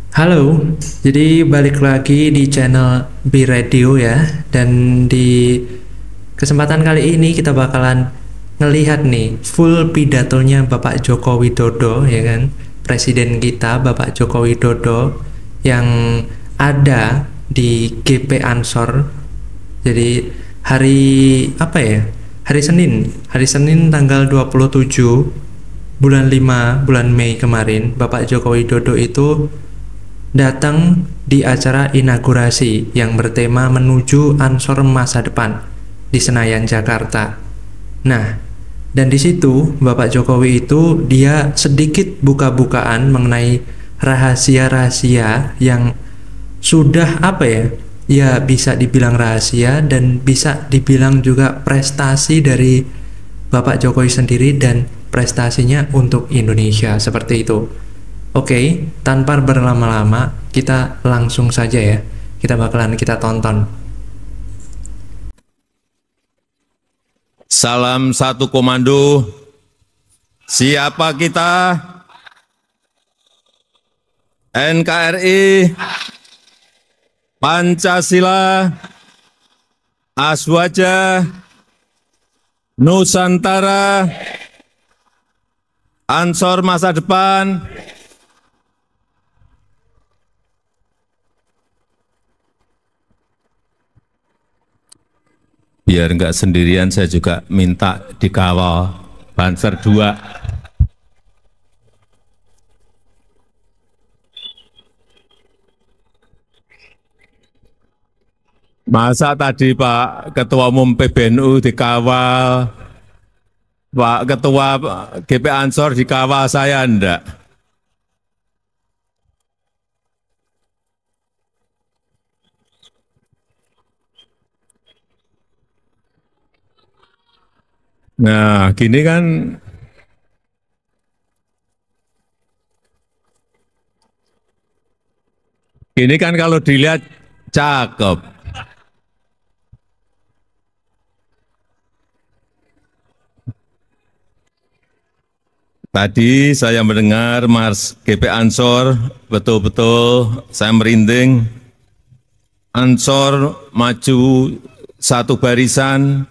Halo, jadi balik lagi di channel B Radio ya. Dan di kesempatan kali ini kita bakalan ngelihat nih full pidatonya Bapak Joko Widodo ya kan, Presiden kita Bapak Joko Widodo yang ada di GP Ansor. Jadi hari apa ya? Hari Senin tanggal 27 bulan 5 bulan Mei kemarin, Bapak Joko Widodo itu datang di acara inaugurasi yang bertema menuju Ansor masa depan di Senayan, Jakarta. Nah, dan di situ Bapak Jokowi itu dia sedikit buka-bukaan mengenai rahasia-rahasia yang sudah apa ya? Ya bisa dibilang rahasia dan bisa dibilang juga prestasi dari Bapak Jokowi sendiri dan prestasinya untuk Indonesia seperti itu. Oke, tanpa berlama-lama, kita langsung saja ya. Kita tonton. Salam satu komando. Siapa kita? NKRI, Pancasila, Aswaja, Nusantara, Ansor masa depan. Biar enggak sendirian, saya juga minta dikawal Banser 2. Masa tadi Pak Ketua Umum PBNU dikawal, Pak Ketua GP Ansor dikawal, saya enggak. Nah, gini kan kalau dilihat cakep. Tadi saya mendengar Mas GP Ansor, betul-betul saya merinding. Ansor maju satu barisan,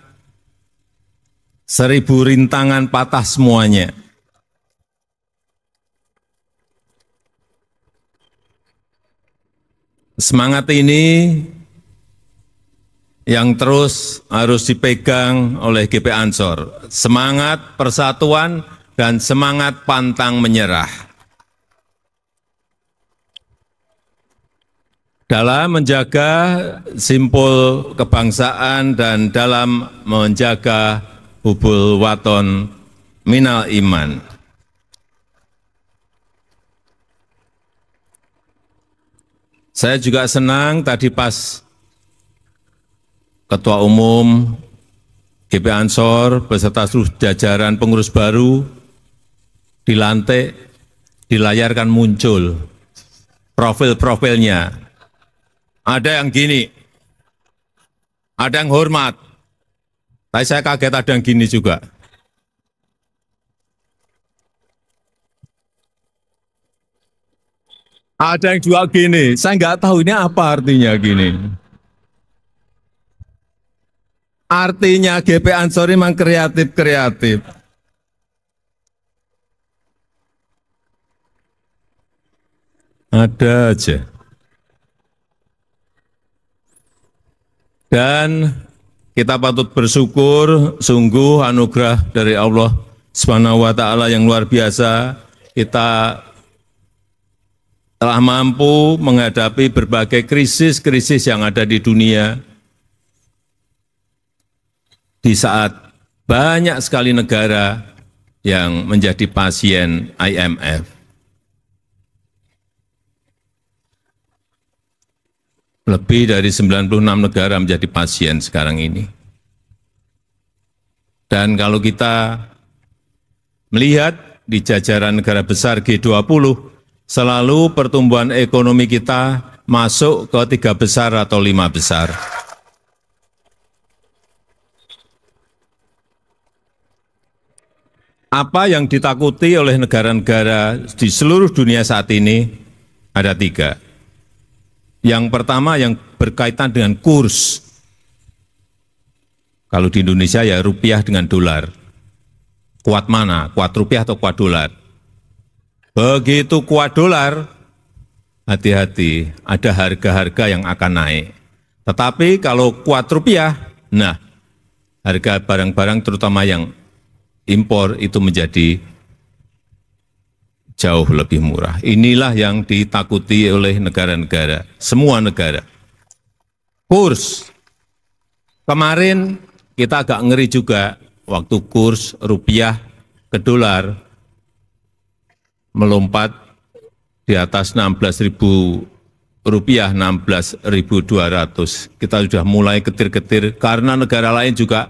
1000 rintangan patah semuanya. Semangat ini yang terus harus dipegang oleh GP Ansor. Semangat persatuan dan semangat pantang menyerah. Dalam menjaga simpul kebangsaan dan dalam menjaga hubul waton minal iman. Saya juga senang tadi pas Ketua Umum GP Ansor beserta seluruh jajaran pengurus baru dilantik, dilayarkan muncul profil-profilnya. Ada yang gini, ada yang hormat, tapi saya kaget ada yang gini juga. Ada yang juga gini, saya nggak tahu ini apa artinya gini. Artinya GP Ansor memang kreatif-kreatif. Ada aja. Dan kita patut bersyukur, sungguh anugerah dari Allah Subhanahu wa Ta'ala yang luar biasa. Kita telah mampu menghadapi berbagai krisis-krisis yang ada di dunia. Di saat banyak sekali negara yang menjadi pasien IMF. Lebih dari 96 negara menjadi pasien sekarang ini. Dan kalau kita melihat di jajaran negara besar G20, selalu pertumbuhan ekonomi kita masuk ke 3 besar atau 5 besar. Apa yang ditakuti oleh negara-negara di seluruh dunia saat ini ada 3. Yang pertama yang berkaitan dengan kurs. Kalau di Indonesia ya rupiah dengan dolar. Kuat mana? Kuat rupiah atau kuat dolar? Begitu kuat dolar, hati-hati, ada harga-harga yang akan naik. Tetapi kalau kuat rupiah, nah harga barang-barang terutama yang impor itu menjadi jauh lebih murah. Inilah yang ditakuti oleh negara-negara, semua negara. Kurs, kemarin kita agak ngeri juga waktu kurs rupiah ke dolar melompat di atas 16.000 rupiah, 16.200. Kita sudah mulai ketir-ketir karena negara lain juga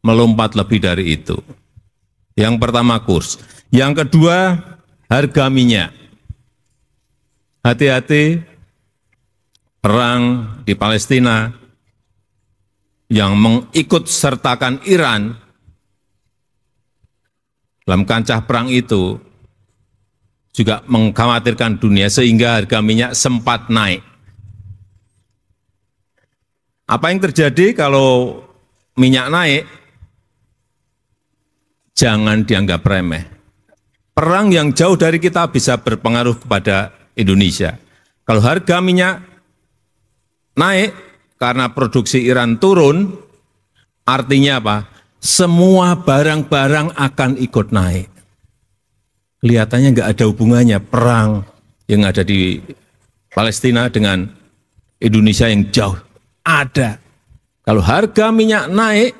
melompat lebih dari itu. Yang pertama kurs. Yang kedua harga minyak. Hati-hati, perang di Palestina yang mengikut sertakan Iran dalam kancah perang itu juga mengkhawatirkan dunia sehingga harga minyak sempat naik. Apa yang terjadi kalau minyak naik? Jangan dianggap remeh. Perang yang jauh dari kita bisa berpengaruh kepada Indonesia. Kalau harga minyak naik karena produksi Iran turun, artinya apa? Semua barang-barang akan ikut naik. Kelihatannya nggak ada hubungannya perang yang ada di Palestina dengan Indonesia yang jauh. Ada. Kalau harga minyak naik,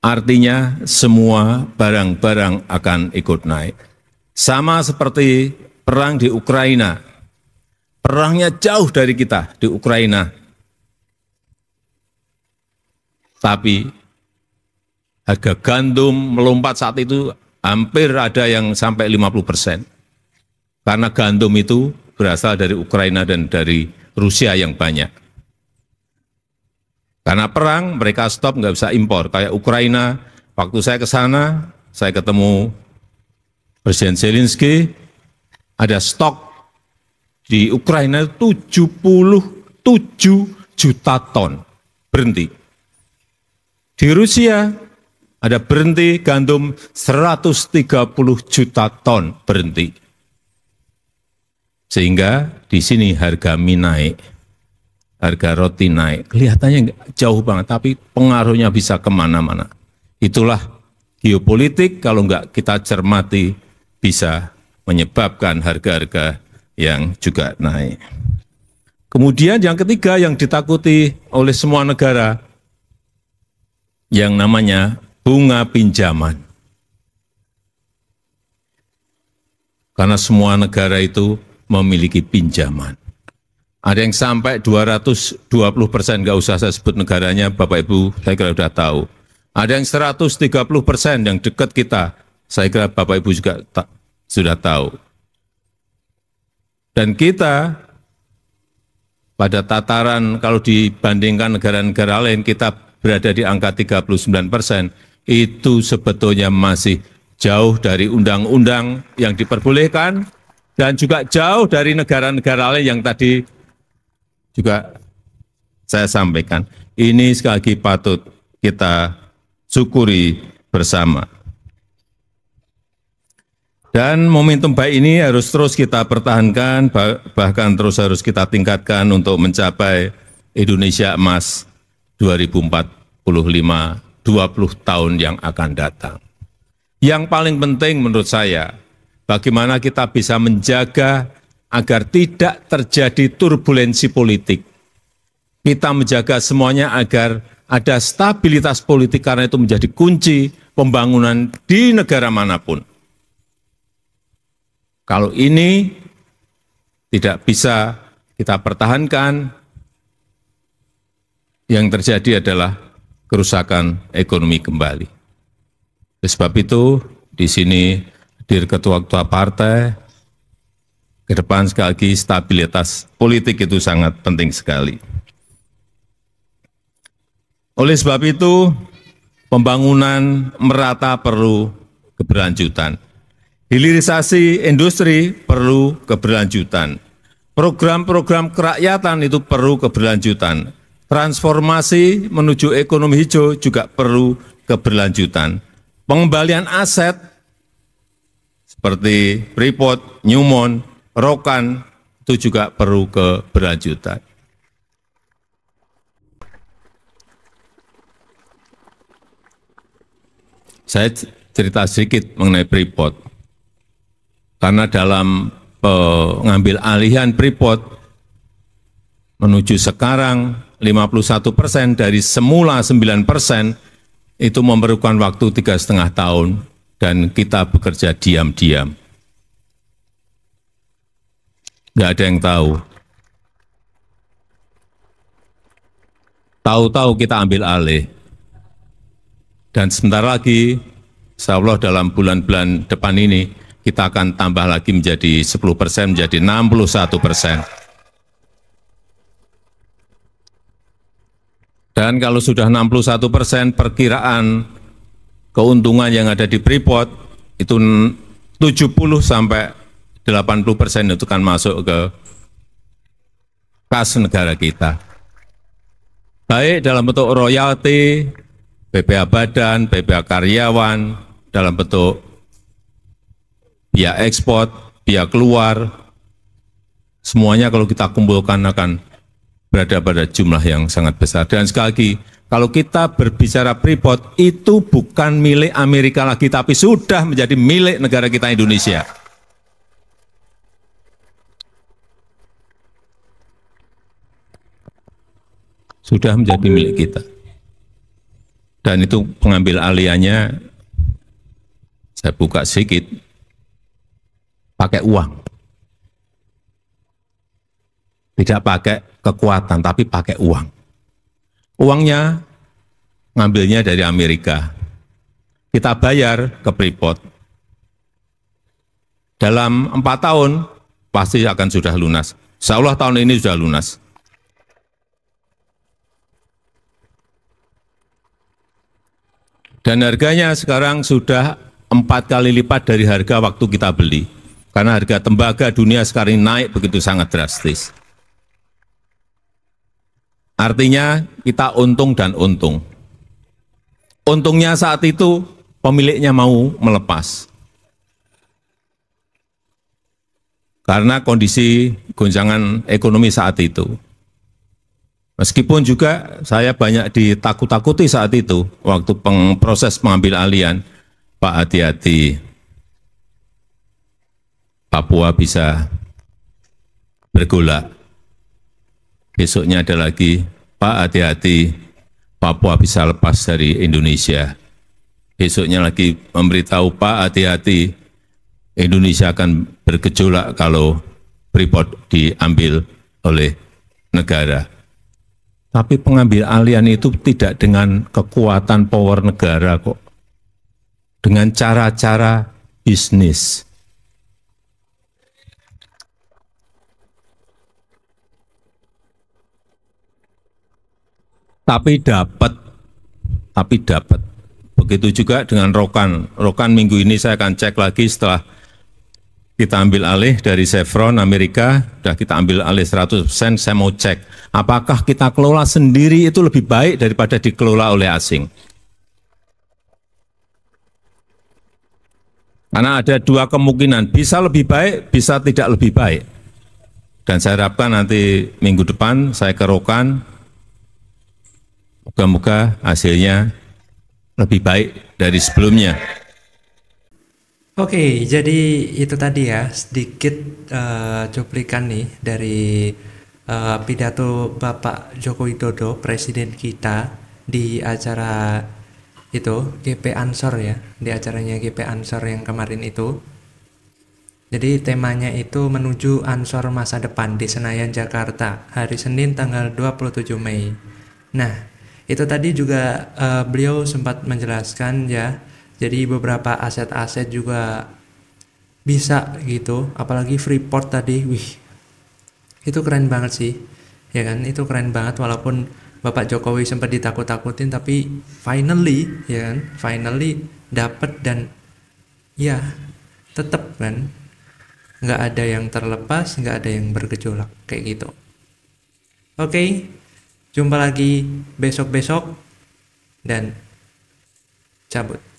artinya semua barang-barang akan ikut naik. Sama seperti perang di Ukraina. Perangnya jauh dari kita di Ukraina. Tapi harga gandum melompat saat itu hampir ada yang sampai 50%. Karena gandum itu berasal dari Ukraina dan dari Rusia yang banyak. Karena perang, mereka stop, nggak bisa impor. Kayak Ukraina, waktu saya ke sana, saya ketemu Presiden Zelensky, ada stok di Ukraina 77 juta ton berhenti. Di Rusia, ada berhenti gandum 130 juta ton berhenti. Sehingga di sini harga mie naik, harga roti naik. Kelihatannya jauh banget, tapi pengaruhnya bisa kemana-mana. Itulah geopolitik, kalau enggak kita cermati bisa menyebabkan harga-harga yang juga naik. Kemudian yang ketiga yang ditakuti oleh semua negara, yang namanya bunga pinjaman. Karena semua negara itu memiliki pinjaman. Ada yang sampai 220%, nggak usah saya sebut negaranya, Bapak Ibu, saya kira sudah tahu. Ada yang 130% yang dekat kita, saya kira Bapak Ibu juga sudah tahu. Dan kita pada tataran kalau dibandingkan negara-negara lain, kita berada di angka 39%, itu sebetulnya masih jauh dari undang-undang yang diperbolehkan dan juga jauh dari negara-negara lain yang tadi juga saya sampaikan. Ini sekali lagi patut kita syukuri bersama. Dan momentum baik ini harus terus kita pertahankan, bahkan terus harus kita tingkatkan untuk mencapai Indonesia Emas 2045, 20 tahun yang akan datang. Yang paling penting menurut saya, bagaimana kita bisa menjaga agar tidak terjadi turbulensi politik. Kita menjaga semuanya agar ada stabilitas politik, karena itu menjadi kunci pembangunan di negara manapun. Kalau ini tidak bisa kita pertahankan, yang terjadi adalah kerusakan ekonomi kembali. Oleh sebab itu, di sini hadir ketua-ketua partai, ke depan sekali lagi stabilitas politik itu sangat penting sekali. Oleh sebab itu, pembangunan merata perlu keberlanjutan. Hilirisasi industri perlu keberlanjutan. Program-program kerakyatan itu perlu keberlanjutan. Transformasi menuju ekonomi hijau juga perlu keberlanjutan. Pengembalian aset seperti Freeport, Newmont, Rokan itu juga perlu keberlanjutan. Saya cerita sedikit mengenai Freeport. Karena dalam pengambil alihan Freeport menuju sekarang 51% dari semula 9% itu memerlukan waktu 3,5 tahun dan kita bekerja diam-diam. Nggak ada yang tahu. Tahu-tahu kita ambil alih. Dan sebentar lagi, insya Allah dalam bulan-bulan depan ini, kita akan tambah lagi menjadi 10%, menjadi 61%. Dan kalau sudah 61%, perkiraan keuntungan yang ada di Freeport itu 70 sampai 80% itu kan masuk ke kas negara kita. Baik dalam bentuk royalti, BPH badan, BPH karyawan, dalam bentuk biaya ekspor, biaya keluar, semuanya kalau kita kumpulkan akan berada pada jumlah yang sangat besar. Dan sekali lagi, kalau kita berbicara Freeport, itu bukan milik Amerika lagi, tapi sudah menjadi milik negara kita Indonesia. Sudah menjadi milik kita. Dan itu pengambil alihannya, saya buka sedikit, pakai uang. Tidak pakai kekuatan, tapi pakai uang. Uangnya ngambilnya dari Amerika. Kita bayar ke Freeport. Dalam 4 tahun, pasti akan sudah lunas. Insya Allah tahun ini sudah lunas. Dan harganya sekarang sudah 4 kali lipat dari harga waktu kita beli. Karena harga tembaga dunia sekarang naik begitu sangat drastis. Artinya kita untung dan untung. Untungnya saat itu pemiliknya mau melepas. Karena kondisi gonjangan ekonomi saat itu. Meskipun juga saya banyak ditakut-takuti saat itu, waktu proses pengambil alihan, Pak hati-hati, Papua bisa bergolak. Besoknya ada lagi, Pak hati-hati, Papua bisa lepas dari Indonesia. Besoknya lagi memberitahu, Pak hati-hati, Indonesia akan bergejolak kalau Freeport diambil oleh negara. Tapi pengambil alihan itu tidak dengan kekuatan power negara kok. Dengan cara-cara bisnis. Tapi dapat. Begitu juga dengan Rokan. Rokan minggu ini saya akan cek lagi setelah kita ambil alih dari Chevron Amerika, sudah kita ambil alih 100%, saya mau cek. Apakah kita kelola sendiri itu lebih baik daripada dikelola oleh asing? Karena ada dua kemungkinan, bisa lebih baik, bisa tidak lebih baik. Dan saya harapkan nanti minggu depan saya ke Rokan, moga-moga hasilnya lebih baik dari sebelumnya. Oke, jadi itu tadi ya sedikit cuplikan nih dari pidato Bapak Joko Widodo, Presiden kita di acara itu GP Ansor ya, di acaranya GP Ansor yang kemarin itu. Jadi temanya itu menuju Ansor masa depan di Senayan, Jakarta, hari Senin tanggal 27 Mei. Nah, itu tadi juga beliau sempat menjelaskan ya, jadi beberapa aset-aset juga bisa gitu, apalagi Freeport tadi, wih, itu keren banget sih, ya kan, itu keren banget walaupun Bapak Jokowi sempat ditakut-takutin, tapi finally, ya kan, finally dapat dan ya tetap kan, nggak ada yang terlepas, nggak ada yang bergejolak kayak gitu. Oke, jumpa lagi besok-besok dan cabut.